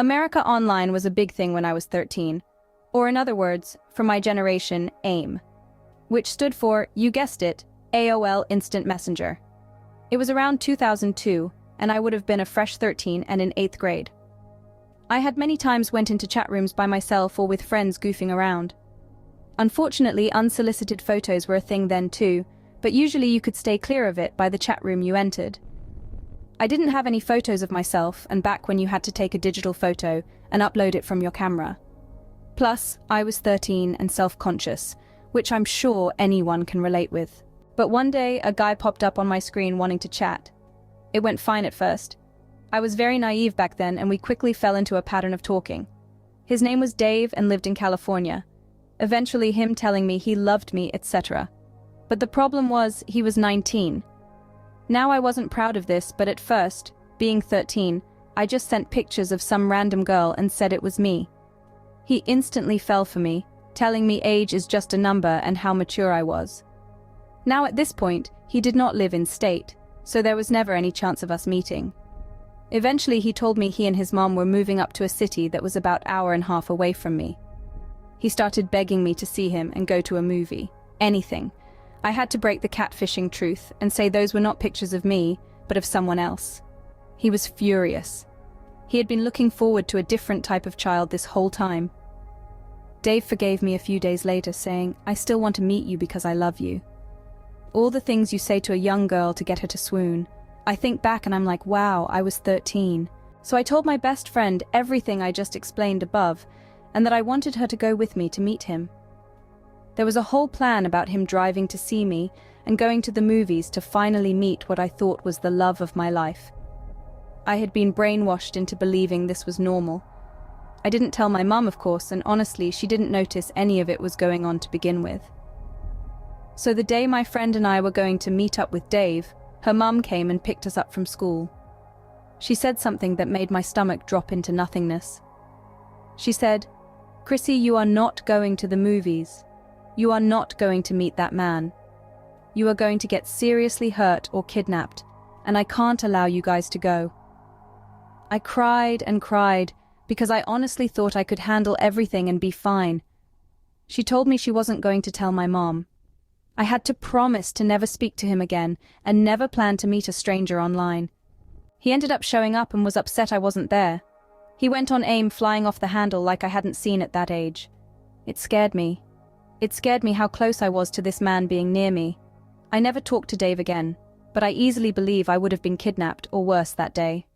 America Online was a big thing when I was 13, or in other words, for my generation, AIM, which stood for, you guessed it, AOL Instant Messenger. It was around 2002, and I would have been a fresh 13 and in 8th grade. I had many times went into chat rooms by myself or with friends goofing around. Unfortunately, unsolicited photos were a thing then too, but usually you could stay clear of it by the chat room you entered. I didn't have any photos of myself, and back when you had to take a digital photo and upload it from your camera. Plus, I was 13 and self-conscious, which I'm sure anyone can relate with. But one day, a guy popped up on my screen wanting to chat. It went fine at first. I was very naive back then, and we quickly fell into a pattern of talking. His name was Dave and lived in California. Eventually, him telling me he loved me, etc. But the problem was, he was 19. Now I wasn't proud of this, but at first, being 13, I just sent pictures of some random girl and said it was me. He instantly fell for me, telling me age is just a number and how mature I was. Now at this point, he did not live in state, so there was never any chance of us meeting. Eventually he told me he and his mom were moving up to a city that was about an hour and a half away from me. He started begging me to see him and go to a movie. Anything. I had to break the catfishing truth and say those were not pictures of me, but of someone else. He was furious. He had been looking forward to a different type of child this whole time. Dave forgave me a few days later, saying, I still want to meet you because I love you. All the things you say to a young girl to get her to swoon. I think back and I'm like, wow, I was 13. So I told my best friend everything I just explained above, and that I wanted her to go with me to meet him. There was a whole plan about him driving to see me and going to the movies to finally meet what I thought was the love of my life. I had been brainwashed into believing this was normal. I didn't tell my mum, of course, and honestly, she didn't notice any of it was going on to begin with. So the day my friend and I were going to meet up with Dave, her mum came and picked us up from school. She said something that made my stomach drop into nothingness. She said, Chrissy, you are not going to the movies. You are not going to meet that man. You are going to get seriously hurt or kidnapped, and I can't allow you guys to go. I cried and cried because I honestly thought I could handle everything and be fine. She told me she wasn't going to tell my mom. I had to promise to never speak to him again and never plan to meet a stranger online. He ended up showing up and was upset I wasn't there. He went on AIM flying off the handle like I hadn't seen at that age. It scared me. It scared me how close I was to this man being near me. I never talked to Dave again, but I easily believe I would have been kidnapped or worse that day.